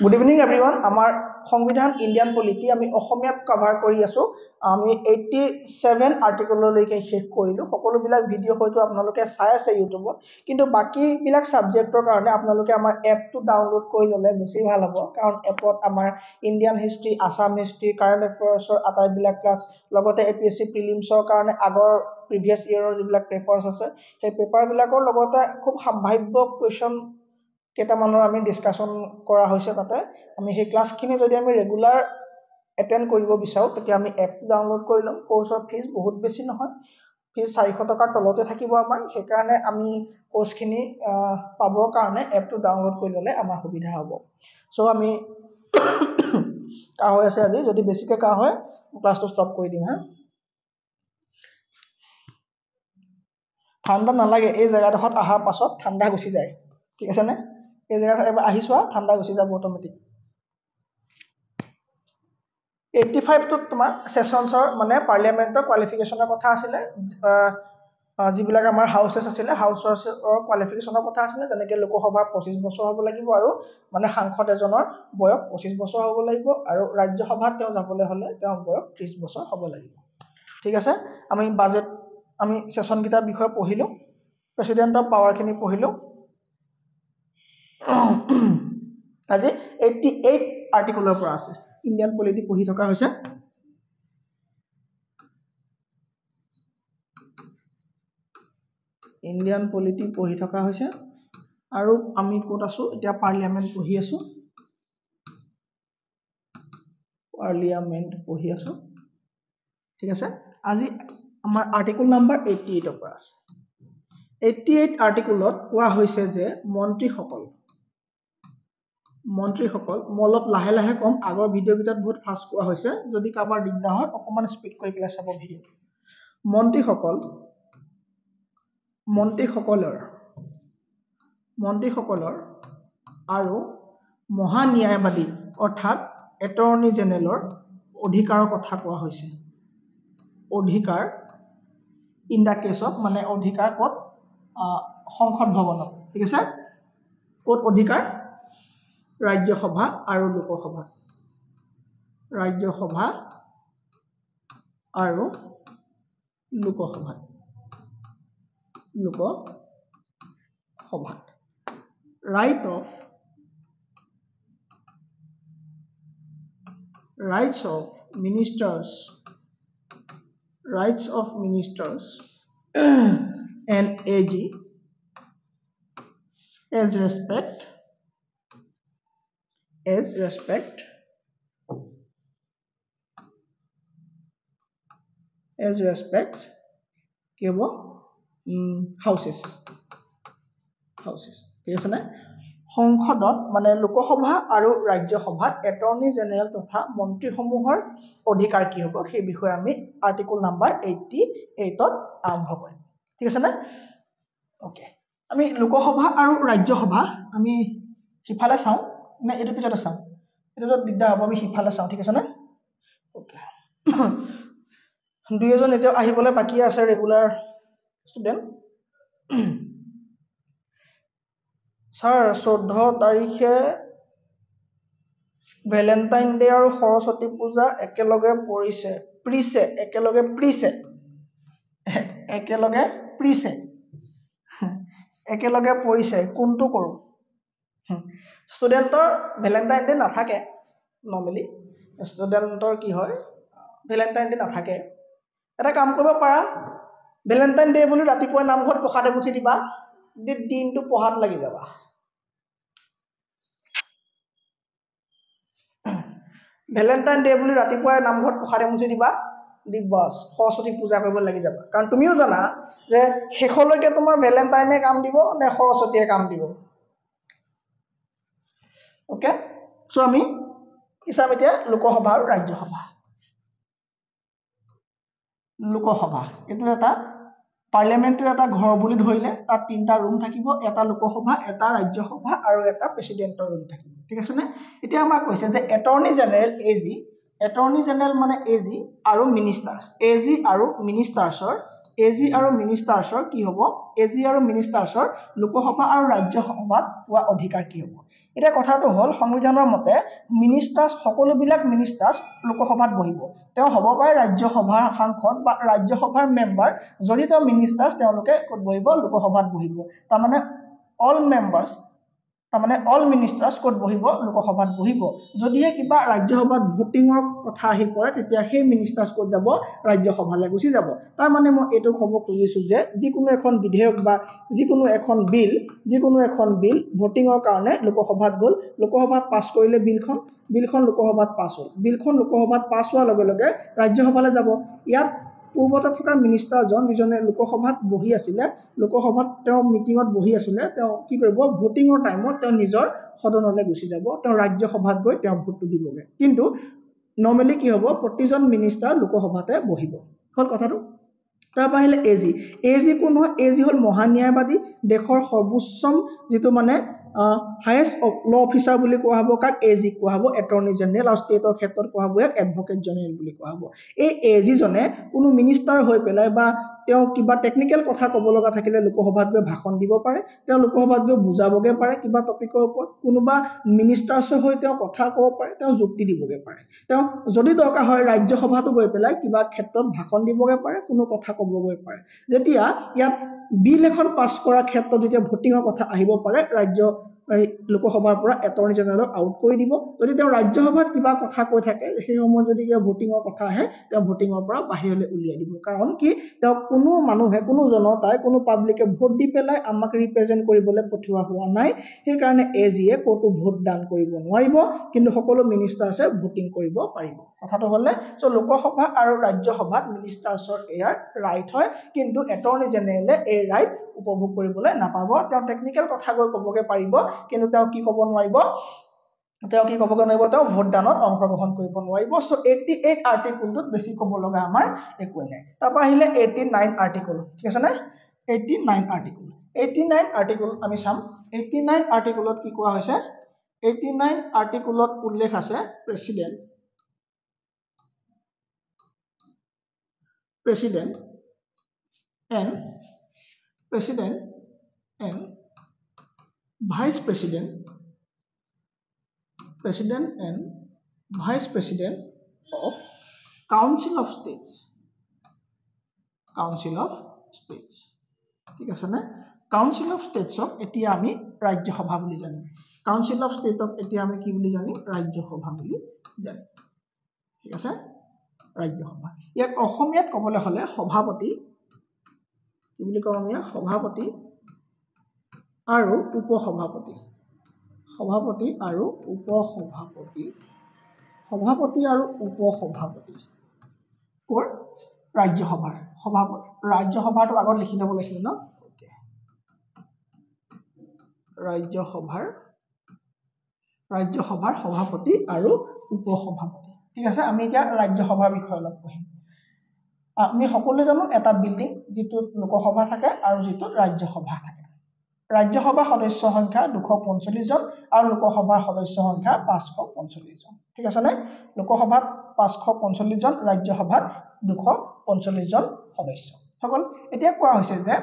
Good evening everyone. Our সংবিধান Indian Polity আমি অসমীয়াত কভাৰ কৰি আছো আমি 87 আৰ্টিকললৈকে শেষ কৰিলো সকলোবিলাক ভিডিও হয়তো আপোনালোকে চাই আছে ইউটিউবত কিন্তু বাকি বিলাক সাবজেক্টৰ কাৰণে আপোনালোকে আমাৰ এপটো ডাউনলোড কৰি ললে বেছি ভাল হ'ব কাৰণ এপত আমাৰ Indian history Assam history current এফেয়াৰ্ছৰ আটাইবিলাক ক্লাছ লগতে এপিএসসি প্ৰিলিমছৰ কাৰণে আগৰ প্ৰিভিয়াস ইয়েৰৰ যিবিলাক পেপাৰছ আছে সেই পেপাৰবিলাকৰ লগতে খুব সম্ভাৱ্য কোৱেশ্চন কেটামানৰ আমি ডিসকাশন কৰা হৈছে তাতে আমি সেই ক্লাছখিনি যদি আমি ৰেগুলাৰ এটেন্ড কৰিব বিচাৰো তেতিয়া আমি এপ ডাউনলোড কৰি লম কোৰ্সৰ ফিজ বহুত বেছি নহয় ফিজ 400 টকাৰ তলতে থাকিব আমাৰ সেই কাৰণে আমি কোৰ্সখিনি পাবৰ কাৰণে এপটো ডাউনলোড কৰি ললে আমাৰ সুবিধা হ'ব সো আমি কা হৈ আছে আজি যদি বেছিকে কা হয় ক্লাছটো ষ্টপ কৰি দিম হা ঠাণ্ডা নালাগে এই জায়গাডখত আহাৰ পাছত ঠাণ্ডা গুছি যায় ঠিক আছে নে এই জায়গা এবাৰ আহিছোৱা ঠাণ্ডা গুছি যাব অটোমেটিক 85 তো তোমাৰ সেশনছৰ মানে পাৰ্লিয়ামেন্টৰ কোৱালিফিকেশনৰ কথা আছিল যিবিলাক আমাৰ হাউসেছ আছিল হাউসৰ কোৱালিফিকেশনৰ কথা আছিল যেনেকৈ লোকসভাৰ 25 বছৰ হ'ব লাগিব আৰু মানে সাংসদ এজনৰ বয়স 25 বছৰ হ'ব লাগিব আৰু ৰাজ্যসভাত তেওঁ যাবলৈ হলে তেওঁ বয়স 30 বছৰ হ'ব লাগিব ঠিক আছে আমি বাজেট আমি সেশন কিটাৰ বিষয়ে পঢ়িলো প্ৰেসিডেন্ট অফ পাৱাৰ খিনি পঢ়িলো আজি 88 আৰ্টিকলৰ পৰা আছে ইণ্ডিয়ান পলিটি পঢ়ি থকা হৈছে ইণ্ডিয়ান পলিটি পঢ়ি থকা হৈছে আৰু আমি কোত আছো এতিয়া পাৰ্লিয়ামেন্ট পঢ়ি আছো পাৰ্লিয়ামেন্ট পঢ়ি আছো ঠিক আছে আজি আমাৰ আৰ্টিকল নাম্বাৰ 88 ৰ পৰা আছে 88 আৰ্টিকলত কোৱা হৈছে যে মন্ত্ৰীসকল মলত লাহে লাহে কম আগৰ ভিডিও কিটাত বহুত ফাষ্ট কোৱা হৈছে যদি কাবাৰ দিগদাৰ হয় অকমান স্পিড কৰি পেলাই চাব ভিডিও মন্ত্ৰীসকলৰ আৰু মহান্যায়বাদী অৰ্থাৎ এটৰ্নি জেনেৰেলৰ অধিকাৰৰ কথা কোৱা হৈছে অধিকাৰ ইন দা কেছ অফ মানে অধিকাৰ কত সংসদ ভৱনত ঠিক আছে কত অধিকাৰ ৰাজ্যসভা আৰু Lok Sabha rights of ministers and AG as respect কি হ'ব হাউসেছ ঠিক আছে না সংসদত মানে লোকসভা আৰু ৰাজ্যসভাত এটৰ্নি জেনেৰেল তথা মন্ত্ৰীসমূহৰ অধিকাৰ কি হ'ব সেই বিষয়ে আমি আৰ্টিকল নাম্বাৰ 88 ত আৰম্ভ কৰিম ঠিক আছে না ওকে আমি লোকসভা আৰু ৰাজ্যসভা আমি সিফালে চাও না এটো পিছতে চাও এটো দিগদাৰ হ'ব আমি সিফালে চাও ঠিক আছে না ওকে দুই এজন এতিয়া আহিবলৈ বাকি আছে ৰেগুলাৰ ষ্টুডেন্ট স্যাৰ 14 তাৰিখে ভ্যালেন্টাইন ডে আৰু সৰস্বতী পূজা একেলগে পৰিছে কোনটো কৰো ষ্টুডেন্টৰ ভ্যালেন্টাইন ডে নাথাকে নৰমালি ষ্টুডেন্টৰ কি হয় ভ্যালেন্টাইন ডে নাথাকে এটা কাম কৰিব পাৰা ভ্যালেন্টাইন ডে বুলি ৰাতিপুৱা নামঘৰত পখাতে গুঠি দিবা দিনটো পঢ়াত লাগি যাবা ভ্যালেন্টাইন ডে বুলি ৰাতিপুৱা নামঘৰত পখাতে মুছি দিবা দিবস সৰস্বতী পূজা কৰিব লাগি যাবা কাৰণ তুমিও জানা যে শেষলৈকে তোমাৰ ভ্যালেন্টাইনে কাম দিব নে সৰস্বতীয়ে কাম দিব ওকে সো আমি ইসাম এতিয়া লোকসভা আৰু ৰাজ্যসভা লোকসভা এটো এটা পাৰ্লিয়ামেন্টৰ এটা ঘৰ বুলি ধৰিলে তাত তিনটা ৰুম থাকিব এটা লোকসভা এটা ৰাজ্যসভা আৰু এটা প্ৰেসিডেন্টৰ ৰুম থাকিব ঠিক আছে নে এতিয়া আমাৰ কৈছে যে এটৰ্নি জেনেৰেল মানে এজি আৰু মিনিষ্টাৰ্ছ আৰু মিনিষ্টাৰ্ছৰ এজি আৰু মিনিষ্টাৰ্ছৰ কি হ'ব এজি আৰু মিনিষ্টাৰ্ছৰ লোকসভা আৰু ৰাজ্যসভাত পোৱা অধিকাৰ কি হ'ব এতিয়া কথাটো হ'ল সংবিধানৰ মতে মিনিষ্টাৰ্ছ সকলোবিলাক মিনিষ্টাৰ্ছ লোকসভাত বহিব তেওঁ হ'ব পাৰে ৰাজ্যসভাৰ সাংসদ বা ৰাজ্যসভাৰ মেম্বাৰ যদি তেওঁ মিনিষ্টাৰ্ছ তেওঁলোকে ক'ত বহিব লোকসভাত বহিব তাৰমানে অল মেম্বাৰ্ছ তাৰমানে অল মিনিষ্টাৰ্ছ ক'ত বহিব লোকসভাত বহিব যদিহে কিবা ৰাজ্যসভাত ভোটিঙৰ কথা আহি পৰে তেতিয়া সেই মিনিষ্টাৰ্ছ ক'ত যাব ৰাজ্যসভালৈ গুচি যাব তাৰ মানে মই এইটো ক'ব খুজিছো যে যিকোনো এখন বিধেয়ক বা যিকোনো এখন বিল ভোটিঙৰ কাৰণে লোকসভাত গ'ল লোকসভাত পাছ কৰিলে বিলখন লোকসভাত পাছ হ'ল বিলখন লোকসভাত পাছ হোৱাৰ লগে লগে ৰাজ্যসভালৈ যাব ইয়াত পূৰ্বতে থকা মিনিষ্টাৰজন যিজনে লোকসভাত বহি আছিলে লোকসভাত তেওঁ মিটিঙত বহি আছিলে তেওঁ কি কৰিব ভোটিঙৰ টাইমত তেওঁ নিজৰ সদনলৈ গুচি যাব তেওঁ ৰাজ্যসভাত গৈ তেওঁ ভোটটো দিবগে কিন্তু নৰ্মেলি কি হ'ব প্ৰতিজন মিনিষ্টাৰ লোকসভাতে বহিব হ'ল কথাটো তাৰ আহিলে এজি কোন হয় এজি হ'ল মহান্যায়বাদী দেশৰ সৰ্বোচ্চ যিটো মানে হাইয়েষ্ট ল অফিচাৰ বুলি কোৱা হ'ব কাক এজি কোৱা হ'ব এটৰ্নি জেনেৰেল আৰু ষ্টেটৰ ক্ষেত্ৰত কোৱা হ'ব এডভোকেট জেনেৰেল বুলি কোৱা হ'ব এই এজি জনে কোনো মিনিষ্টাৰ হৈ পেলাই বা তেওঁ কিবা টেকনিক্যাল কথা ক'ব লগা থাকিলে লোকসভাত গৈ ভাষণ দিব পাৰে তেওঁ লোকসভাত গৈ বুজাবগে পাৰে কিবা টপিকৰ ওপৰত কোনোবা মিনিষ্টাৰ্ছৰ হৈ তেওঁ কথা ক'ব পাৰে তেওঁ যুক্তি দিবগে পাৰে তেওঁ যদি দৰকাৰ হয় ৰাজ্যসভাতো গৈ পেলাই কিবা ক্ষেত্ৰত ভাষণ দিবগে পাৰে কোনো কথা ক'বগৈ পাৰে যেতিয়া ইয়াত বিল এখন পাছ কৰাৰ ক্ষেত্ৰত যেতিয়া ভোটিঙৰ কথা আহিব পাৰে লোকসভাৰ পৰা এটৰ্নি জেনেৰেলক আউট কৰি দিব যদি তেওঁ ৰাজ্যসভাত কিবা কথা কৈ থাকে সেই সময়ত যদি কিবা ভোটিঙৰ কথা আহে তেওঁ ভোটিঙৰ পৰা বাহিৰলৈ উলিয়াই দিব কাৰণ কি তেওঁ কোনো মানুহে কোনো জনতাই কোনো পাব্লিকে ভোট দি পেলাই আমাক ৰিপ্ৰেজেণ্ট কৰিবলৈ পঠিওৱা হোৱা নাই সেইকাৰণে এজিয়ে ক'তো ভোট দান কৰিব নোৱাৰিব কিন্তু সকলো মিনিষ্টাৰ্ছে ভোটিং কৰিব পাৰিব কথাটো হ'লে লোকসভা আৰু ৰাজ্যসভাত মিনিষ্টাৰ্ছৰ এয়াৰ ৰাইট হয় কিন্তু এটৰ্নি জেনেৰেলে এই ৰাইট উপভোগ কৰিবলৈ নাপাব তেওঁ টেকনিক্যাল কথা গৈ ক'বগে পাৰিব কিন্তু তেওঁ কি ক'ব নোৱাৰিব তেওঁ ভোটদানত অংশগ্ৰহণ কৰিব নোৱাৰিব সো 88 আৰ্টিকলটোত বেছি ক'ব লগা আমাৰ একোৱে নাই তাৰপৰা আহিলে 89 আৰ্টিকল ঠিক আছে নে 89 আৰ্টিকল আমি চাম 89 আৰ্টিকলত কি কোৱা হৈছে 89 আৰ্টিকলত উল্লেখ আছে president and vice president and vice president of council of states ঠিক আছে না council of states of এতিয়া আমি ৰাজ্যসভা বুলি জানিম council of state of এতিয়া আমি কি বুলি জানিম ৰাজ্যসভা বুলি জানিম ঠিক আছে ৰাজ্যসভা ইয়াক অসমীয়াত ক'বলৈ হলে সভাপতি কি বুলি কওঁ আমি সভাপতি আৰু উপসভাপতি কোৰ ৰাজ্যসভাৰ সভাপতি ৰাজ্যসভাটো আগত লিখি ল'ব লাগিছিল ন ৰাজ্যসভাৰ সভাপতি আৰু উপসভাপতি ঠিক আছে আমি এতিয়া ৰাজ্যসভাৰ বিষয়ে অলপ পঢ়িম আমি সকলোৱে জানো এটা বিল্ডিং যেটো লোকসভা থাকে আৰু যেটো ৰাজ্যসভা থাকে ৰাজ্যসভাৰ সদস্য সংখ্যা 245 জন আৰু লোকসভাৰ সদস্য সংখ্যা 545 জন ঠিক আছে নে লোকসভাত 545 জন ৰাজ্যসভাত 245 জন সদস্য সকল এতিয়া কোৱা হৈছে যে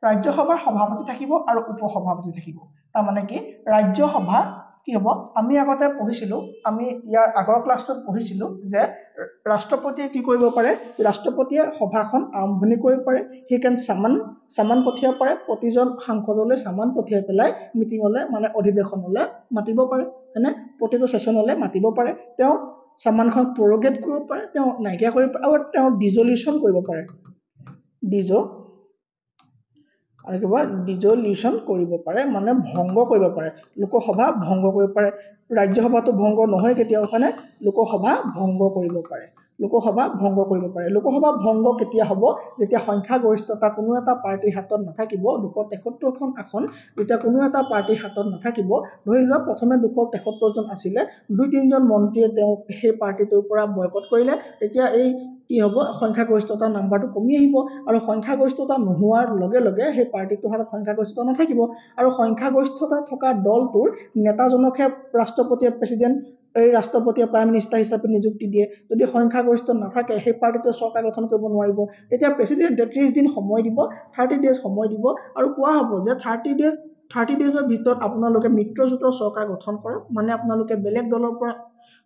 ৰাজ্যসভাৰ সভাপতি থাকিব আৰু উপসভাপতি থাকিব তাৰ মানে কি ৰাজ্যসভা কি হ'ব আমি আগতে পঢ়িছিলো আমি ইয়াৰ আগৰ ক্লাছটোত পঢ়িছিলো যে ৰাষ্ট্ৰপতিয়ে কি কৰিব পাৰে ৰাষ্ট্ৰপতিয়ে সভাখন আৰম্ভণি কৰিব পাৰে হি ক্যান সামান পঠিয়াব পাৰে প্ৰতিজন সাংসদলৈ সামান পঠিয়াই পেলাই মিটিংলৈ মানে অধিৱেশনলৈ মাতিব পাৰে মানে প্ৰতিটো সেশনলৈ মাতিব পাৰে তেওঁ সামানখন প্ৰৰোগেট কৰিব পাৰে তেওঁ নাইকিয়া কৰিব পাৰে আৰু তেওঁ ডিজলিউশন কৰিব পাৰে ডিজলিউশন কৰিব পাৰে মানে ভংগ কৰিব পাৰে লোকসভা ভংগ কৰিব পাৰে ৰাজ্যসভাটো ভংগ নহয় কেতিয়াও মানে লোকসভা ভংগ কৰিব পাৰে লোকসভা ভংগ কেতিয়া হ'ব যেতিয়া সংখ্যাগৰিষ্ঠতা কোনো এটা পাৰ্টিৰ হাতত নাথাকিব 273 খন আসন যেতিয়া কোনো এটা পাৰ্টিৰ হাতত নাথাকিব ধৰি লোৱা প্ৰথমে 273 জন আছিল 2-3 জন মন্ত্ৰীয়ে তেওঁ সেই পাৰ্টিটোৰ পৰা বয়কট কৰিলে তেতিয়া এই কি হ'ব সংখ্যাগৰিষ্ঠতা নাম্বাৰটো কমি আহিব আৰু সংখ্যাগৰিষ্ঠতা নোহোৱাৰ লগে লগে সেই পাৰ্টিটোৰ হাতত সংখ্যাগৰিষ্ঠতা নাথাকিব আৰু সংখ্যাগৰিষ্ঠতা থকা দলটোৰ নেতাজনকহে ৰাষ্ট্ৰপতিয়ে প্ৰেসিডেন্ট এই ৰাষ্ট্ৰপতিয়ে প্ৰাইম মিনিষ্টাৰ হিচাপে নিযুক্তি দিয়ে যদি সংখ্যাগৰিষ্ঠ নাথাকে সেই পাৰ্টিটোৱে চৰকাৰ গঠন কৰিব নোৱাৰিব তেতিয়া প্ৰেচিডেণ্টে 30 দিন সময় দিব 30 ডেজ সময় দিব আৰু কোৱা হ'ব যে 30 ডেজৰ ভিতৰত আপোনালোকে মিত্ৰজোঁটৰ চৰকাৰ গঠন কৰক মানে আপোনালোকে বেলেগ দলৰ পৰা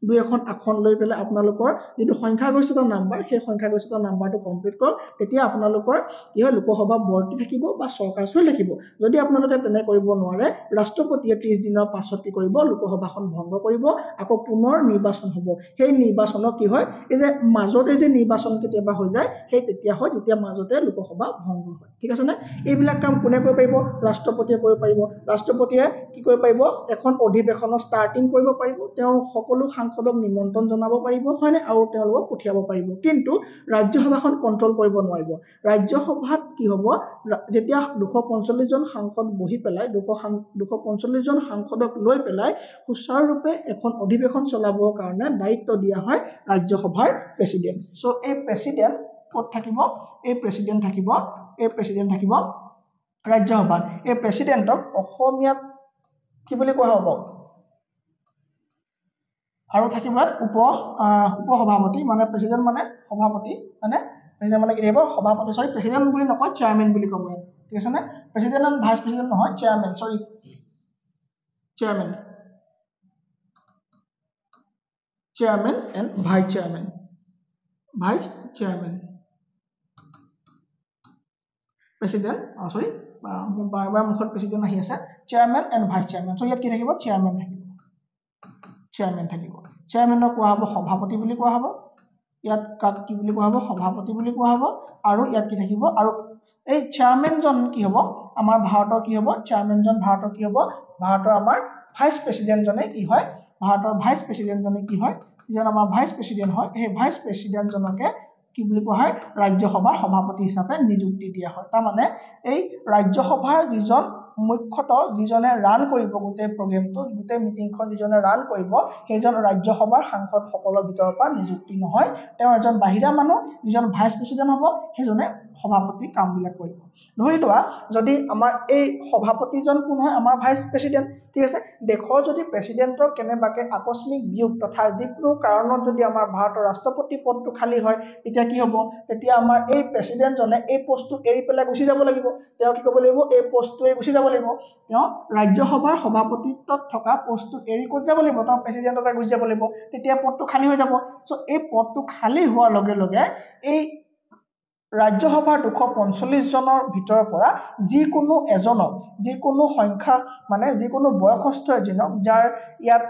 দুই এখন আসন লৈ পেলাই আপোনালোকৰ যিটো সংখ্যাগৰিষ্ঠতা নাম্বাৰ সেই সংখ্যাগৰিষ্ঠতা নাম্বাৰটো কমপ্লিট কৰক তেতিয়া আপোনালোকৰ কি হয় লোকসভা বৰ্তি থাকিব বা চৰকাৰ চলি থাকিব যদি আপোনালোকে তেনে কৰিব নোৱাৰে ৰাষ্ট্ৰপতিয়ে 30 দিনৰ পাছত কি কৰিব লোকসভাখন ভংগ কৰিব আকৌ পুনৰ নিৰ্বাচন হ'ব সেই নিৰ্বাচনত কি হয় এই যে মাজতে যে নিৰ্বাচন কেতিয়াবা হৈ যায় সেই তেতিয়া হয় যেতিয়া মাজতে লোকসভা ভংগ হয় ঠিক আছে নে এইবিলাক কাম কোনে কৰিব পাৰিব ৰাষ্ট্ৰপতিয়ে কৰিব পাৰিব ৰাষ্ট্ৰপতিয়ে কি কৰিব পাৰিব এখন অধিৱেশনৰ ষ্টাৰ্টিং কৰিব পাৰিব তেওঁ সকলো সাংসদক নিমন্ত্ৰণ জনাব পাৰিব হয়নে আৰু তেওঁলোকক পঠিয়াব পাৰিব কিন্তু ৰাজ্যসভাখন কন্ট্ৰল কৰিব নোৱাৰিব ৰাজ্যসভাত কি হ'ব যেতিয়া 245 জন সাংসদ বহি পেলাই 245 জন সাংসদক লৈ পেলাই সুচাৰুৰূপে এখন অধিৱেশন চলাবৰ কাৰণে দায়িত্ব দিয়া হয় ৰাজ্যসভাৰ প্ৰেচিডেণ্ট সো এই প্ৰেচিডেণ্ট ক'ত থাকিব এই প্ৰেচিডেণ্ট থাকিব ৰাজ্যসভাত এই প্ৰেচিডেণ্টক অসমীয়াত কি বুলি কোৱা হ'ব আৰু থাকিব উপসভাপতি মানে প্ৰেচিডেণ্ট মানে সভাপতি মানে প্ৰেচিডেণ্ট মানে কি থাকিব সভাপতি সৰি প্ৰেচিডেণ্ট বুলি নকয় চেয়াৰমেন বুলি ক'ব ঠিক আছে নে প্ৰেচিডেণ্ট এণ্ড ভাইচ প্ৰেচিডেণ্ট নহয় চেয়াৰমেন সৰি chairman and vice chairman president সৰি বাৰ মুখত প্ৰেচিডেণ্ট আহি আছে chairman and vice chairman so ইয়াত কি থাকিব চেয়াৰমেন থাকিব চেয়াৰমেনক কোৱা হ'ব সভাপতি বুলি কোৱা হ'ব ইয়াত কাক কি বুলি কোৱা হ'ব সভাপতি বুলি কোৱা হ'ব আৰু ইয়াত কি থাকিব আৰু এই চেয়াৰমেনজন কি হ'ব আমাৰ ভাৰতৰ কি হ'ব চেয়াৰমেনজন ভাৰতৰ কি হ'ব ভাৰতৰ আমাৰ ভাইচ প্ৰেচিডেণ্টজনে কি হয় ভাৰতৰ ভাইচ প্ৰেচিডেণ্টজনে কি হয় যিজন আমাৰ ভাইচ প্ৰেচিডেণ্ট হয় সেই ভাইচ প্ৰেচিডেণ্টজনকে কি বুলি কোৱা হয় ৰাজ্যসভাৰ সভাপতি হিচাপে নিযুক্তি দিয়া হয় তাৰ মানে এই ৰাজ্যসভাৰ যিজন মুখ্যতঃ যিজনে ৰান কৰিব গোটেই প্ৰগ্ৰেমটো গোটেই মিটিংখন যিজনে ৰান কৰিব সেইজন ৰাজ্যসভাৰ সাংসদ সকলৰ ভিতৰৰ পৰা নিযুক্তি নহয় তেওঁ এজন বাহিৰা মানুহ যিজন ভাইচ প্ৰেচিডেণ্ট হ'ব সেইজনে সভাপতি কামবিলাক কৰিব ধৰি লোৱা যদি আমাৰ এই সভাপতিজন কোন হয় আমাৰ ভাইচ প্ৰেচিডেণ্ট ঠিক আছে দেশৰ যদি প্ৰেচিডেণ্টৰ কেনেবাকে আকস্মিক বিয়োগ তথা যিকোনো কাৰণত যদি আমাৰ ভাৰতৰ ৰাষ্ট্ৰপতি পদটো খালী হয় তেতিয়া কি হ'ব তেতিয়া আমাৰ এই প্ৰেচিডেণ্টজনে এই পষ্টটো এৰি পেলাই গুচি যাব লাগিব তেওঁ কি কৰিব লাগিব এই পষ্টটো এৰি গুচি যাব লাগিব তেওঁ ৰাজ্যসভাৰ সভাপতিত্বত থকা পষ্টটো এৰি ক'ত যাব লাগিব তেওঁ প্ৰেচিডেণ্টৰ তাত গুচি যাব লাগিব তেতিয়া পদটো খালী হৈ যাব সো এই পদটো খালী হোৱাৰ লগে লগে এই ৰাজ্যসভাৰ 245 জনৰ ভিতৰৰ পৰা যিকোনো এজনক যিকোনো সংখ্যা মানে যিকোনো বয়সস্থ এজনক যাৰ ইয়াত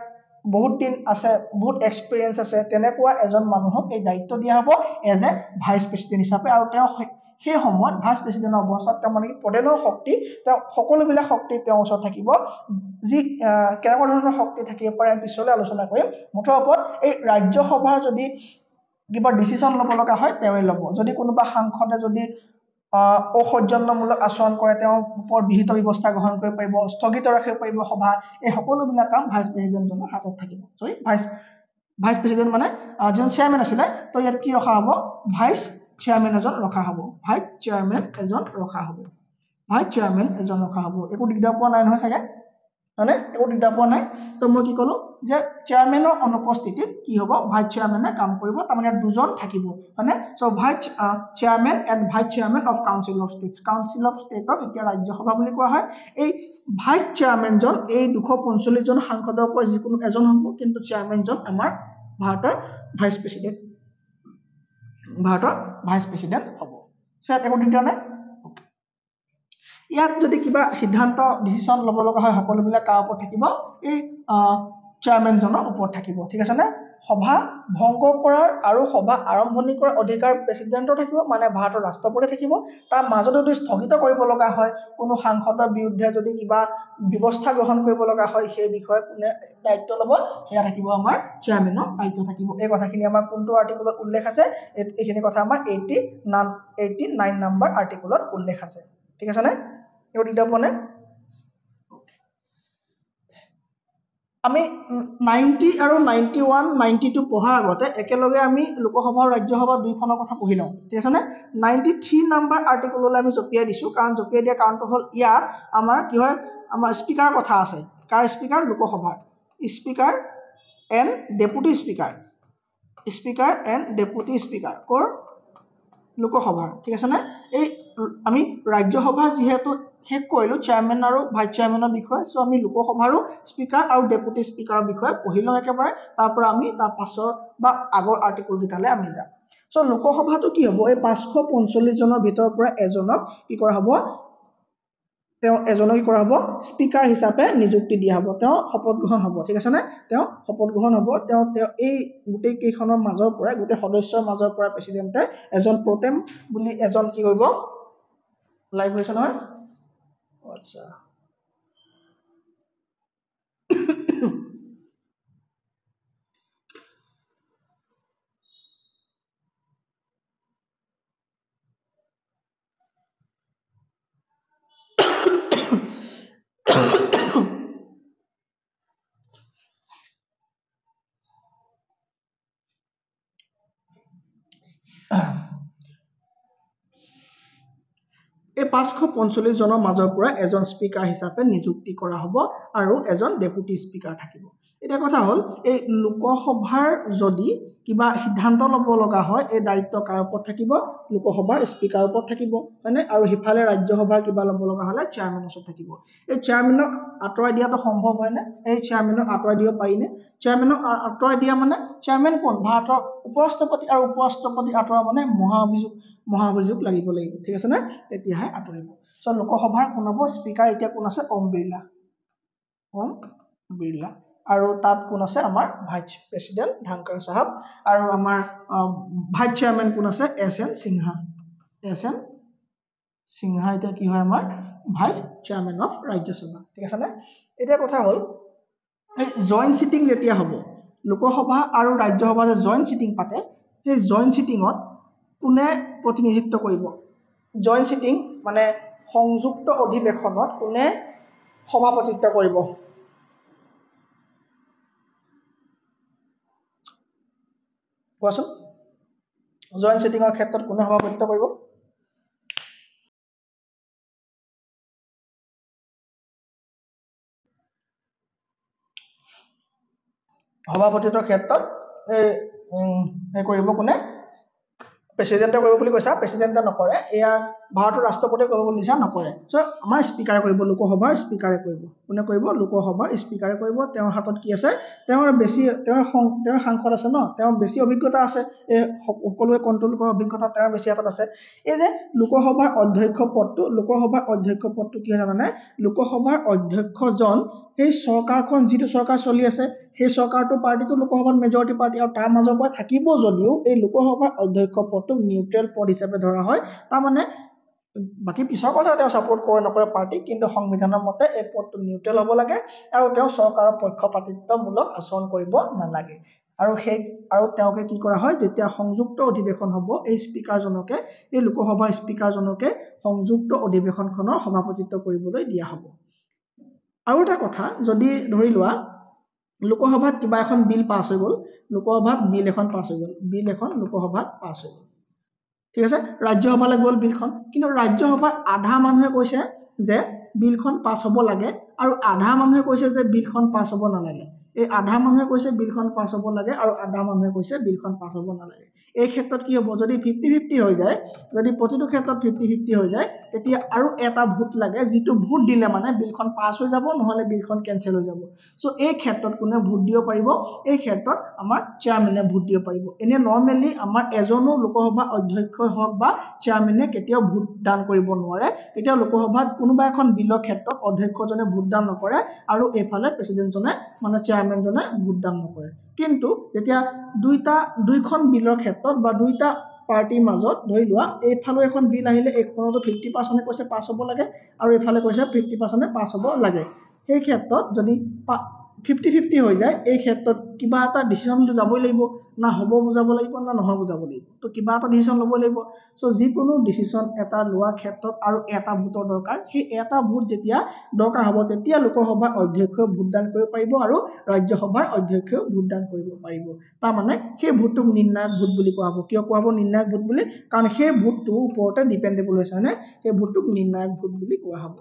বহুত দিন আছে বহুত এক্সপেৰিয়েন্স আছে তেনেকুৱা এজন মানুহক এই দায়িত্ব দিয়া হ'ব এজ এ ভাইচ প্ৰেচিডেণ্ট হিচাপে আৰু তেওঁ সেই সময়ত ভাইচ প্ৰেচিডেণ্টৰ অৱস্থাত তেওঁ মানে প্ৰদেনৰ শক্তি তেওঁ সকলোবিলাক শক্তি তেওঁৰ ওচৰত থাকিব যি কেনেকুৱা ধৰণৰ শক্তি থাকিব পাৰে পিছলৈ আলোচনা কৰিম মুঠৰ ওপৰত এই ৰাজ্যসভাৰ যদি কিবা ডিসিশন ল'ব লগা হয় তেওঁই ল'ব যদি কোনোবা সাংসদে যদি অসহ্যমূলক আচৰণ কৰে তেওঁ ওপৰত বিহিত ব্যৱস্থা গ্ৰহণ কৰিব পাৰিব স্থগিত ৰাখিব পাৰিব সভা এই সকলোবিলাক কাম ভাইচ প্ৰেচিডেণ্টজনৰ হাতত থাকিব সৰি ভাইচ প্ৰেচিডেণ্ট মানে যোন চেয়াৰমেন আছিলে তো ইয়াত কি ৰখা হ'ব ভাইচ চেয়াৰমেন এজন ৰখা হ'ব ভাইচ চেয়াৰমেন এজন ৰখা হ'ব একো দিগদাৰ পোৱা নাই নহয় চাগে মানে একো দিগদাৰ পোৱা নাই তো মই কি ক'লো যে চেয়াৰমেনৰ অনুপস্থিতিত কি হ'ব ভাইচ চেয়াৰমেনে কাম কৰিব তাৰমানে দুজন থাকিব মানে so vice chairman and vice chairman of council of ষ্টেটক এতিয়া ৰাজ্যসভা বুলি কোৱা হয় এই ভাইচ চেয়াৰমেনজন এই 245 জন সাংসদৰ পৰা যিকোনো এজন হ'ব কিন্তু চেয়াৰমেনজন আমাৰ ভাৰতৰ ভাইচ প্ৰেচিডেণ্ট হ'ব সো একো দিগদাৰ নাই ইয়াত যদি কিবা সিদ্ধান্ত ডিসিশন ল'ব লগা হয় সকলোবিলাক কাৰ ওপৰত থাকিব এই চেয়াৰমেনজনৰ ওপৰত থাকিব ঠিক আছে নে সভা ভংগ কৰাৰ আৰু সভা আৰম্ভণি কৰাৰ অধিকাৰ প্ৰেচিডেণ্টৰ থাকিব মানে ভাৰতৰ ৰাষ্ট্ৰপতি থাকিব তাৰ মাজত যদি স্থগিত কৰিব লগা হয় কোনো সাংসদৰ বিৰুদ্ধে যদি কিবা ব্যৱস্থা গ্ৰহণ কৰিব লগা হয় সেই বিষয়ে কোনে দায়িত্ব ল'ব সেয়া থাকিব আমাৰ চেয়াৰমেনৰ দায়িত্ব থাকিব এই কথাখিনি আমাৰ কোনটো আৰ্টিকলত উল্লেখ আছে এইখিনি কথা আমাৰ 89 নম্বৰ আৰ্টিকলত উল্লেখ আছে ঠিক আছে নে এই দিদাপনে আমি 90 আৰু 91 92 পঢ়াৰ আগতে একেলগে আমি লোকসভা আৰু ৰাজ্যসভা দুইখনৰ কথা পঢ়ি লওঁ ঠিক আছে নে 93 নম্বৰ আৰ্টিকললৈ আমি জপিয়াই দিছো কাৰণ জপিয়াই দিয়া কাৰণটো হ'ল ইয়াত আমাৰ কি হয় আমাৰ স্পিকাৰ কথা আছে কাৰ স্পিকাৰ লোকসভাৰ speaker and deputy speaker and deputy speaker কৰ লোকসভাৰ ঠিক আছে নে এই আমি ৰাজ্যসভা যিহেতু শেষ কৰিলো চেয়াৰমেন আৰু ভাইচ চেয়াৰমেনৰ বিষয়ে সো আমি লোকসভাৰো স্পীকাৰ আৰু ডেপুটি স্পীকাৰৰ বিষয়ে পঢ়িলো একেবাৰে তাৰ পৰা আমি তাৰ পাছৰ বা আগৰ আৰ্টিকল গিটালে আমি যাম সো লোকসভাটো কি হ'ব এই 545 জনৰ ভিতৰৰ পৰা এজনক কি কৰা হ'ব তেওঁ এজনক কি কৰা হ'ব স্পীকাৰ হিচাপে নিযুক্তি দিয়া হ'ব তেওঁ শপত গ্ৰহণ হ'ব ঠিক আছে নে তেওঁ শপত গ্ৰহণ হ'ব তেওঁ এই গোটেই কেইখনৰ মাজৰ পৰা গোটেই সদস্যৰ মাজৰ পৰা প্ৰেসিডেন্টে এজন প্ৰটেম বুলি এজন কি কৰিব লাইভ হৈছে নহয় আচ্ছা এই 545 জনৰ মাজৰ পৰা এজন স্পীকাৰ হিচাপে নিযুক্তি কৰা হ'ব আৰু এজন ডেপুটি স্পীকাৰ থাকিব এটা কথা হল এই লোকসভাৰ যদি কিবা সিদ্ধান্ত ল'ব লগা হয় এই দায়িত্ব কাৰ ওপৰত থাকিব লোকসভাৰ স্পীকাৰ ওপৰত থাকিব মানে আৰু হিফালে ৰাজ্যসভাৰ কিবা ল'ব লগা হলে চেয়াৰমেনৰ ওপৰত থাকিব এই চেয়াৰমেনক আঁতৰাই দিয়াটো সম্ভৱ হয় নে এই চেয়াৰমেনক আঁতৰাই দিব পাৰি নে চেয়াৰমেনক আঁতৰাই দিয়া মানে চেয়াৰমেন কোন ভাৰতৰ উপৰাষ্ট্ৰপতি আৰু উপৰাষ্ট্ৰপতি আঁতৰা মানে মহাভিযোগ লাগিব ঠিক আছে নে তেতিয়াহে আঁতৰিব সো লোকসভাৰ কোন হ'ব স্পীকাৰ এতিয়া কোন আছে ওম বিৰলা আৰু তাত কোন আছে আমাৰ ভাইচ প্ৰেসিডেন্ট ধনখড় সাহেব আৰু আমাৰ ভাইচ চেয়াৰমেন কোন আছে এছ এন সিংহা এতিয়া কি হয় আমাৰ ভাইচ চেয়াৰমেন অফ ৰাজ্যসভা ঠিক আছে নে এতিয়া কথা হল এই জয়েন্ট সিটিং যেতিয়া হ'ব লোকসভা আৰু ৰাজ্যসভা যে জয়েন্ট সিটিং পাতে সেই জয়েন্ট সিটিংত কোনে প্ৰতিনিধিত্ব কৰিব জয়েন্ট সিটিং মানে সংযুক্ত অধিৱেশনত কোনে সভাপতিত্ব কৰিব কোৱাচোন জয়েন্ট সিটিংৰ ক্ষেত্ৰত কোনে সভাপতিত্ব কৰিব সভাপতিত্বৰ ক্ষেত্ৰত এই কৰিব কোনে প্ৰেসিডেন্টে কৰিব বুলি কৈছা প্ৰেসিডেন্টে নকৰে এয়া ভাৰতৰ ৰাষ্ট্ৰপতিয়ে কৰিব বুলি দিছা নকৰে সো আমাৰ স্পীকাৰ কৰিব লোকসভাৰ স্পীকাৰে কৰিব কোনে কৰিব লোকসভাৰ স্পীকাৰে কৰিব তেওঁৰ হাতত কি আছে তেওঁৰ সাংসদ আছে ন তেওঁৰ বেছি অভিজ্ঞতা আছে এই সকলোৱে কন্ট্ৰোল কৰাৰ অভিজ্ঞতা তেওঁৰ বেছি হাতত আছে এই যে লোকসভাৰ অধ্যক্ষ পদটো কি হয় জানানে লোকসভাৰ অধ্যক্ষজন সেই চৰকাৰখন যিটো চৰকাৰ চলি আছে সেই চৰকাৰটো পাৰ্টিটো লোকসভাত মেজৰিটি পাৰ্টি আৰু তাৰ মাজৰ পৰা থাকিব যদিও এই লোকসভাৰ অধ্যক্ষ পদটো নিউট্ৰেল পদ হিচাপে ধৰা হয় তাৰ মানে বাকি পিছৰ কথা তেওঁ সাপোৰ্ট কৰে নকৰে পাৰ্টি কিন্তু সংবিধানৰ মতে এই পদটো নিউট্ৰেল হ'ব লাগে আৰু তেওঁ চৰকাৰৰ পক্ষপাতিত্বমূলক আচৰণ কৰিব নালাগে আৰু তেওঁকে কি কৰা হয় যেতিয়া সংযুক্ত অধিৱেশন হ'ব এই স্পীকাৰজনকে এই লোকসভাৰ স্পীকাৰজনকে সংযুক্ত অধিৱেশনখনৰ সভাপতিত্ব কৰিবলৈ দিয়া হ'ব আৰু এটা কথা যদি ধৰি লোৱা লোকসভাত কিবা এখন বিল পাছ হৈ গ'ল লোকসভাত বিল এখন পাছ হৈ গ'ল লোকসভাত পাছ হৈ গ'ল ঠিক আছে ৰাজ্যসভালৈ গ'ল বিলখন কিন্তু ৰাজ্যসভাৰ আধা মানুহে কৈছে যে বিলখন পাছ হ'ব লাগে আৰু আধা মানুহে কৈছে যে বিলখন পাছ হ'ব নালাগে এই আধা মানুহে কৈছে বিলখন পাছ হ'ব লাগে আৰু আধা মানুহে কৈছে বিলখন পাছ হ'ব নালাগে এই ক্ষেত্ৰত কি হ'ব যদি 50-50 হৈ যায় যদি প্ৰতিটো ক্ষেত্ৰত 50-50 হৈ যায় তেতিয়া আৰু এটা ভোট লাগে যিটো ভোট দিলে মানে বিলখন পাছ হৈ যাব নহলে বিলখন কেনসেল হৈ যাব সো এই ক্ষেত্ৰত কোনে ভোট দিব পাৰিব এই ক্ষেত্ৰত আমাৰ চেয়াৰমেনে ভোট দিব পাৰিব এনে নৰমালি আমাৰ এজনো লোকসভা অধ্যক্ষই হওক বা চেয়াৰমেনে কেতিয়াও ভোট দান কৰিব নোৱাৰে কেতিয়াও লোকসভাত কোনোবা এখন বিলৰ ক্ষেত্ৰত অধ্যক্ষজনে ভোট দান নকৰে আৰু এইফালে প্ৰেসিডেন্টজনে মানে চেয়াৰমেনজনে ভোট দান নকৰে কিন্তু যেতিয়া দুইখন বিলৰ ক্ষেত্ৰত বা দুইটা পাৰ্টিৰ মাজত ধৰি লোৱা এইফালে এখন বিল আহিলে এইখনতো 50% কৈছে পাছ হ'ব লাগে আৰু এইফালে কৈছে 50% পাছ হ'ব লাগে সেই ক্ষেত্ৰত যদি 50-50 হৈ যায় এই ক্ষেত্ৰত কিবা এটা ডিসিশন যাবই লাগিব না হ'ব বুজাব লাগিব না নহয় বুজাব লাগিব তো কিবা এটা ডিসিশন ল'ব লাগিব সো যিকোনো ডিসিশন এটা লোৱাৰ ক্ষেত্ৰত আৰু এটা ভোটৰ দৰকাৰ সেই এটা ভোট যেতিয়া দৰকাৰ হ'ব তেতিয়া লোকসভাৰ অধ্যক্ষই ভোটদান কৰিব পাৰিব আৰু ৰাজ্যসভাৰ অধ্যক্ষই ভোটদান কৰিব পাৰিব তাৰ মানে সেই ভোটটোক নিৰ্ণায়ক ভোট বুলি কোৱা হ'ব কিয় কোৱা হ'ব নিৰ্ণায়ক ভোট বুলি কাৰণ সেই ভোটটো ওপৰতে ডিপেন্ডেবল হৈছে মানে সেই ভোটটোক নিৰ্ণায়ক ভোট বুলি কোৱা হ'ব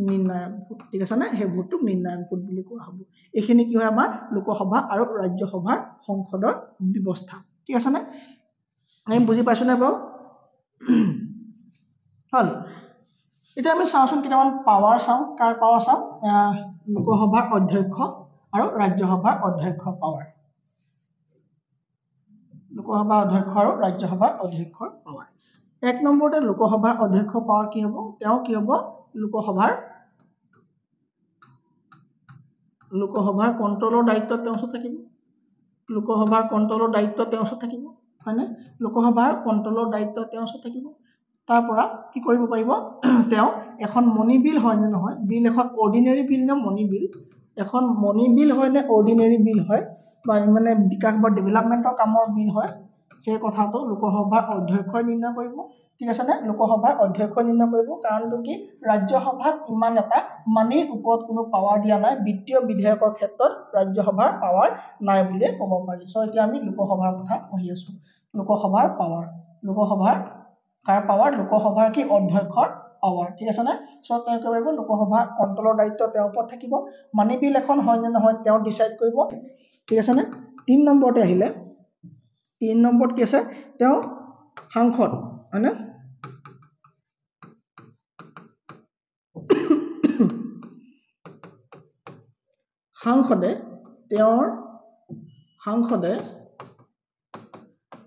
নিৰ্ণায়ক ভোট ঠিক আছে নে সেই ভোটটোক নিৰ্ণায়ক ভোট বুলি কোৱা হ'ব এইখিনি কি হয় আমাৰ লোকসভা আৰু ৰাজ্যসভাৰ সংসদৰ ব্যৱস্থা ঠিক আছে নে আমি বুজি পাইছো নে বাৰু হল এতিয়া আমি চাওঁচোন কেইটামান পাৱাৰ চাওঁ কাৰ পাৱাৰ চাওঁ লোকসভাৰ অধ্যক্ষ আৰু ৰাজ্যসভাৰ অধ্যক্ষৰ পাৱাৰ লোকসভাৰ অধ্যক্ষ আৰু ৰাজ্যসভাৰ অধ্যক্ষৰ পাৱাৰ এক নম্বৰতে লোকসভাৰ অধ্যক্ষৰ পাৱাৰ কি হ'ব তেওঁ কি হ'ব লোকসভাৰ কণ্ট্ৰলৰ দায়িত্ব তেওঁৰ ওচৰত থাকিব লোকসভাৰ কণ্ট্ৰলৰ দায়িত্ব তেওঁৰ ওচৰত থাকিব হয়নে লোকসভাৰ কণ্ট্ৰলৰ দায়িত্ব তেওঁৰ ওচৰত থাকিব তাৰ পৰা কি কৰিব পাৰিব তেওঁ এখন মনি বিল হয় নে নহয় বিল এখন অৰ্ডিনাৰী বিল নে মনি বিল এখন মনি বিল হয় নে অৰ্ডিনাৰী বিল হয় বা মানে বিকাশ বা ডেভেলপমেণ্টৰ কামৰ বিল হয় সেই কথাটো লোকসভাৰ অধ্যক্ষই নিৰ্ণয় কৰিব ঠিক আছে নে লোকসভাৰ অধ্যক্ষই নিৰ্ণয় কৰিব কাৰণটো কি ৰাজ্যসভাত ইমান এটা মানিৰ ওপৰত কোনো পাৱাৰ দিয়া নাই বিত্তীয় বিধেয়কৰ ক্ষেত্ৰত ৰাজ্যসভাৰ পাৱাৰ নাই বুলিয়ে ক'ব পাৰি সো এতিয়া আমি লোকসভাৰ কথা পঢ়ি আছো লোকসভাৰ পাৱাৰ লোকসভাৰ কাৰ পাৱাৰ লোকসভাৰ কি অধ্যক্ষৰ পাৱাৰ ঠিক আছে নে সো তেওঁ কৰিব লোকসভাৰ কণ্ট্ৰলৰ দায়িত্ব তেওঁৰ ওপৰত থাকিব মানি বিল এখন হয় নে নহয় তেওঁ ডিসাইড কৰিব ঠিক আছে নে 3 নম্বৰতে আহিলে 3 নম্বৰত কি আছে তেওঁ সাংসদ হয়নে সাংসদে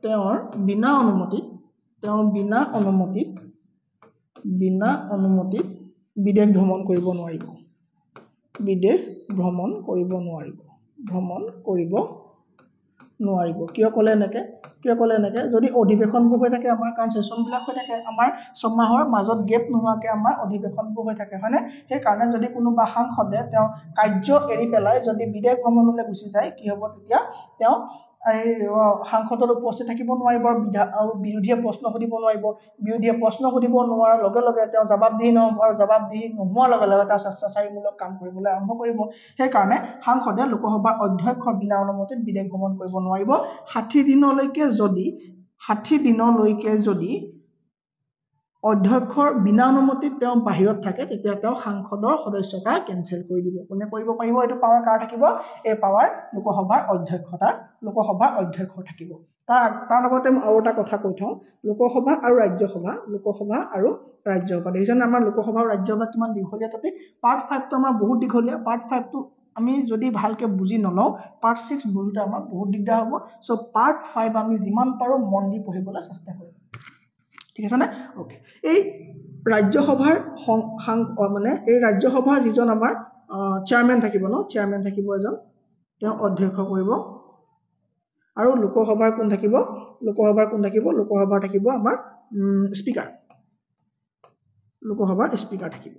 তেওঁৰ বিনা অনুমতিত বিদেশ ভ্ৰমণ কৰিব নোৱাৰিব কিয় ক'লে এনেকে যদি অধিৱেশনবোৰ হৈ থাকে আমাৰ কাৰণ সেশনবিলাক হৈ থাকে আমাৰ ছমাহৰ মাজত গেপ নোহোৱাকে আমাৰ অধিৱেশনবোৰ হৈ থাকে হয়নে সেই কাৰণে যদি কোনোবা সাংসদে তেওঁ কাৰ্য এৰি পেলাই যদি বিদেশ ভ্ৰমণলৈ গুচি যায় কি হ'ব তেতিয়া তেওঁ এই সাংসদত উপস্থিত থাকিব নোৱাৰিব আৰু বিৰোধীয়ে প্ৰশ্ন সুধিব নোৱাৰাৰ লগে লগে তেওঁ জবাবদিহি নহ'ব আৰু জবাবদিহি নোহোৱাৰ লগে লগে তেওঁ স্বেচ্ছাচাৰীমূলক কাম কৰিবলৈ আৰম্ভ কৰিব সেইকাৰণে সাংসদে লোকসভাৰ অধ্যক্ষৰ বিনা অনুমতিত বিদেশ ভ্ৰমণ কৰিব নোৱাৰিব 60 দিনলৈকে যদি অধ্যক্ষৰ বিনা অনুমতিত তেওঁ বাহিৰত থাকে তেতিয়া তেওঁ সাংসদৰ সদস্যতা কেনসেল কৰি দিব কোনে কৰিব পাৰিব এইটো পাৱাৰ কাৰ থাকিব এই পাৱাৰ লোকসভাৰ অধ্যক্ষৰ থাকিব তাৰ লগতে মই আৰু এটা কথা কৈ থওঁ লোকসভা আৰু ৰাজ্যসভা দেখিছেনে আমাৰ লোকসভা আৰু ৰাজ্যসভা কিমান দীঘলীয়া টপিক পাৰ্ট 5 টো আমাৰ বহুত দীঘলীয়া পাৰ্ট 5 টো আমি যদি ভালকে বুজি নলওঁ পাৰ্ট 6 বুজোতে আমাৰ বহুত দিগদাৰ হ'ব সো পাৰ্ট 5 আমি যিমান পাৰো মন দি পঢ়িবলৈ চেষ্টা কৰিম ঠিক আছে নে ওকে এই ৰাজ্যসভাৰ মানে এই ৰাজ্যসভাৰ যিজন আমাৰ চেয়াৰম্যান থাকিব এজন তেওঁ অধ্যক্ষ কৰিব আৰু লোকসভাৰ কোন থাকিব লোকসভাৰ থাকিব আমাৰ স্পিকাৰ থাকিব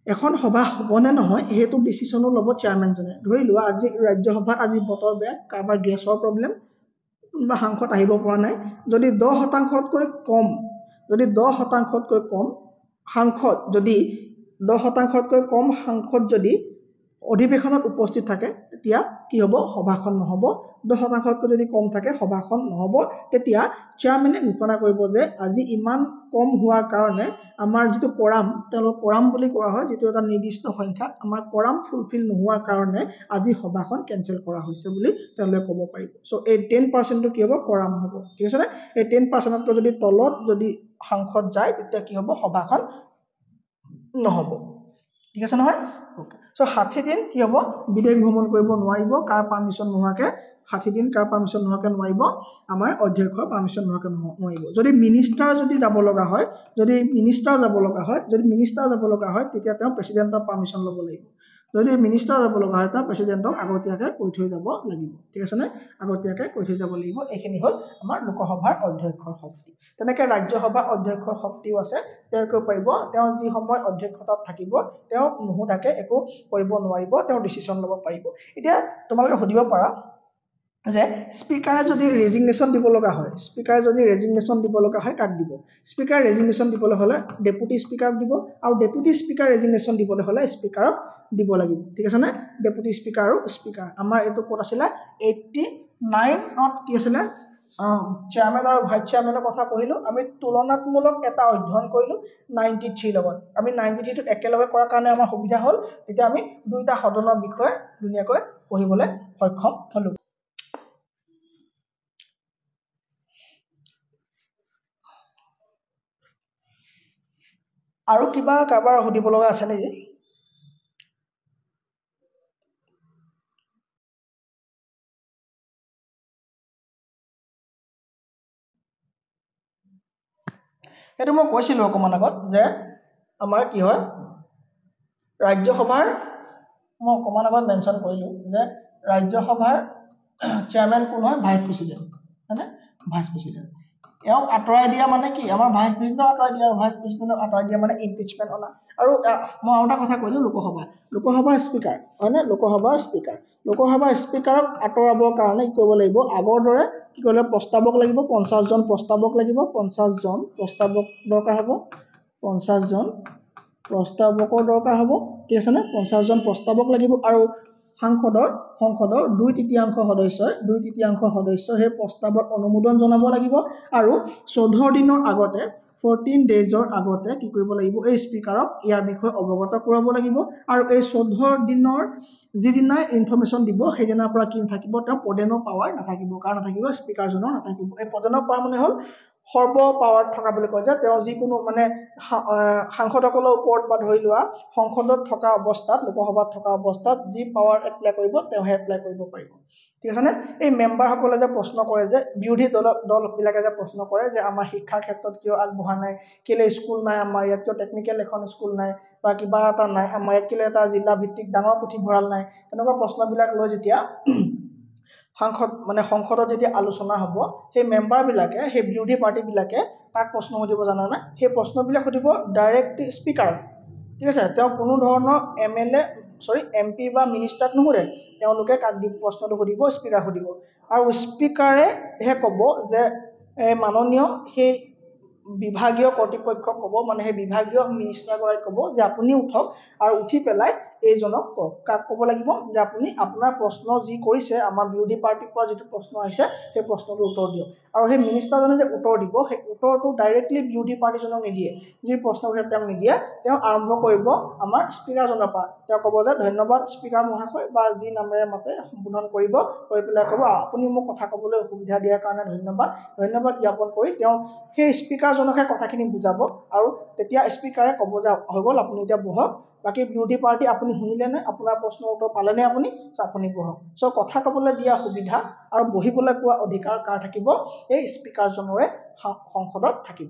এখন সভা হ'বনে নহয় হেতু ডিসিশনো ল'ব চেয়াৰম্যান জনে ধৰি লোৱা আজি ৰাজ্যসভাত আজি বতৰ বেয়া কাৰোবাৰ গেছৰ প্ৰবলেম বা সাংসদ আহিব পৰা নাই যদি 10%তকৈ কম সাংসদ যদি অধিৱেশনত উপস্থিত থাকে তেতিয়া কি হ'ব সভাখন নহ'ব 10%তকৈ যদি কম থাকে সভাখন নহ'ব তেতিয়া চেয়াৰম্যানে ঘোষণা কৰিব যে আজি ইমান কম হোৱাৰ কাৰণে আমাৰ যিটো কোৰাম বুলি কোৱা হয় যিটো এটা নিৰ্দিষ্ট সংখ্যা আমাৰ কোৰাম ফুলফিল নোহোৱাৰ কাৰণে আজি সভাখন কেনসেল কৰা হৈছে বুলি তেওঁলোকে ক'ব পাৰিব সো এই 10% টো কি হ'ব কোৰাম হ'ব ঠিক আছে নে এই 10%তকৈ যদি তলত যদি সাংসদ যায় তেতিয়া কি হ'ব সভাখন নহ'ব ঠিক আছে নহয় ওকে সো 60 দিন কি হ'ব বিদেশ ভ্ৰমণ কৰিব নোৱাৰিব কাৰ পাৰমিশন নোহোৱাকে 60 দিন কাৰ পাৰমিশন নোহোৱাকে নোৱাৰিব আমাৰ অধ্যক্ষৰ পাৰমিশন নোহোৱাকে নোৱাৰিব যদি মিনিষ্টাৰ যাব লগা হয় তেতিয়া তেওঁ প্ৰেসিডেন্টৰ পাৰমিশন ল'ব লাগিব যদি মিনিষ্টাৰ যাব লগা হয় তাৰ প্ৰেসিডেন্টক আগতীয়াকৈ কৈ থৈ যাব লাগিব ঠিক আছে নে এইখিনি হ'ল আমাৰ লোকসভাৰ অধ্যক্ষৰ শক্তি তেনেকৈ ৰাজ্যসভাৰ অধ্যক্ষৰ শক্তিও আছে তেওঁ কৰিব পাৰিব তেওঁ যি সময় অধ্যক্ষতাত থাকিব তেওঁ নুহুদাকে একো কৰিব নোৱাৰিব তেওঁ ডিসিশন ল'ব পাৰিব এতিয়া তোমালোকে সুধিব পাৰা যে স্পিকাৰে যদি ৰেজিগনেশ্যন দিব লগা হয় কাক দিব স্পিকাৰ ৰেজিগনেশ্যন দিবলৈ হলে ডেপুটি স্পিকাৰক দিব আৰু ডেপুটি স্পিকাৰ ৰেজিগনেশ্যন দিবলৈ হলে স্পিকাৰক দিব লাগিব ঠিক আছে নে ডেপুটি স্পিকাৰ আৰু স্পিকাৰ আমাৰ এটো কোড আছিল 89 ত কি আছিল চেয়াৰমেন আৰু ভাইচ চেয়াৰমেনৰ কথা পঢ়িলোঁ আমি তুলনাত্মূলক এটা অধ্যয়ন কৰিলোঁ 93 লগত আমি 93টো একেলগে কৰাৰ কাৰণে আমাৰ সুবিধা হ'ল তেতিয়া আমি দুইটা সদনৰ বিষয়ে ধুনীয়াকৈ পঢ়িবলৈ সক্ষম হ'লোঁ আৰু কিবা কাৰোবাৰ সুধিব লগা আছে নেকি সেইটো মই কৈছিলোঁ অকণমান আগত যে আমাৰ কি হয় ৰাজ্যসভাৰ মই অকণমান আগত মেনশ্যন কৰিলোঁ যে ৰাজ্যসভাৰ চেয়াৰমেন কোন হয় ভাইচ প্ৰেচিডেণ্ট হয়নে ভাইচ প্ৰেচিডেণ্ট এওঁক আঁতৰাই দিয়া মানে কি আমাৰ ভাইচ প্ৰেচিডেণ্টক আঁতৰাই দিয়া ভাইচ প্ৰেচিডেণ্টক আঁতৰাই দিয়া মানে ইম্পিচমেণ্ট অনা আৰু মই আৰু এটা কথা কৈছোঁ লোকসভাৰ স্পীকাৰ হয়নে লোকসভাৰ স্পীকাৰক আঁতৰাবৰ কাৰণে কি কৰিব লাগিব আগৰ দৰে কি কৰিব লাগিব প্ৰস্তাৱক লাগিব 50 জন প্ৰস্তাৱক লাগিব 50 জন প্ৰস্তাৱক দৰকাৰ হ'ব 50 জন প্ৰস্তাৱকৰ দৰকাৰ হ'ব ঠিক আছে নে 50 জন প্ৰস্তাৱক লাগিব আৰু সংসদৰ 2/3 সদস্যই সেই প্ৰস্তাৱত অনুমোদন জনাব লাগিব আৰু 14 দিনৰ আগতে 14 ডেজৰ আগতে কি কৰিব লাগিব এই স্পীকাৰক ইয়াৰ বিষয়ে অৱগত কৰাব লাগিব আৰু এই 14 দিনৰ যিদিনাই ইনফৰমেশ্যন দিব সেইদিনাৰ পৰা কি থাকিব তেওঁ পদেনৰ পাৱাৰ নাথাকিব কাৰণ নাথাকিব স্পীকাৰজনৰ নাথাকিব এই পদেনৰ পাৱাৰ মানে হ'ল সৰ্ব পাৱাৰ থকা বুলি কয় যে তেওঁ যিকোনো মানে সাংসদসকলৰ ওপৰত বা ধৰি লোৱা সংসদত থকা অৱস্থাত লোকসভাত থকা অৱস্থাত যি পাৱাৰ এপ্লাই কৰিব তেওঁহে এপ্লাই কৰিব পাৰিব ঠিক আছে নে এই মেম্বাৰসকলে যে প্ৰশ্ন কৰে যে বিৰোধী দলবিলাকে যে প্ৰশ্ন কৰে যে আমাৰ শিক্ষাৰ ক্ষেত্ৰত কিয় আগবঢ়া নাই কেলে স্কুল নাই আমাৰ ইয়াত কিয় টেকনিকেল এখন স্কুল নাই বা কিবা এটা নাই আমাৰ ইয়াত কেলে এটা জিলা ভিত্তিক ডাঙৰ পুথিভঁৰাল নাই তেনেকুৱা প্ৰশ্নবিলাক লৈ যেতিয়া সংসদত যেতিয়া আলোচনা হ'ব সেই মেম্বাৰবিলাকে সেই বিৰোধী পাৰ্টিবিলাকে তাক প্ৰশ্ন সুধিব জানানে সেই প্ৰশ্নবিলাক সুধিব ডাইৰেক্ট স্পীকাৰ ঠিক আছে তেওঁ কোনো ধৰণৰ এমপি বা মিনিষ্টাৰক নুসুধে তেওঁলোকে কাক দি প্ৰশ্নটো সুধিব স্পীকাৰ সুধিব আৰু স্পীকাৰেহে ক'ব যে মাননীয় সেই বিভাগীয় কৰ্তৃপক্ষক ক'ব মানে সেই বিভাগীয় মিনিষ্টাৰগৰাকীক ক'ব যে আপুনি উঠক আৰু উঠি পেলাই এইজনক কওক কাক ক'ব লাগিব যে আপুনি আপোনাৰ প্ৰশ্ন যি কৰিছে আমাৰ বিৰোধী পাৰ্টিৰ পৰা যিটো প্ৰশ্ন আহিছে সেই প্ৰশ্নটোৰ উত্তৰ দিয়ক আৰু সেই মিনিষ্টাৰজনে যে উত্তৰ দিব সেই উত্তৰটো ডাইৰেক্টলি বিৰোধী পাৰ্টিজনক নিদিয়ে যি প্ৰশ্ন উঠে তেওঁক নিদিয়ে তেওঁ আৰম্ভ কৰিব আমাৰ স্পীকাৰজনৰ পৰা তেওঁ ক'ব যে ধন্যবাদ স্পীকাৰ মহাশয় বা যি নামেৰে মাতে সম্বোধন কৰিব কৰি পেলাই ক'ব আপুনি মোক কথা ক'বলৈ অসুবিধা দিয়াৰ কাৰণে ধন্যবাদ জ্ঞাপন কৰি তেওঁ সেই স্পীকাৰজনকহে কথাখিনি বুজাব আৰু তেতিয়া স্পীকাৰে ক'ব যে হৈ গ'ল আপুনি এতিয়া বহক বাকী বিৰোধী পাৰ্টি আপুনি শুনিলে নে আপোনাৰ প্ৰশ্নৰ উত্তৰ পালেনে আপুনি বহক কথা ক'বলৈ দিয়া সুবিধা আৰু বহিবলৈ কোৱা অধিকাৰ কাৰ থাকিব এই স্পীকাৰজনৰে সংসদত থাকিব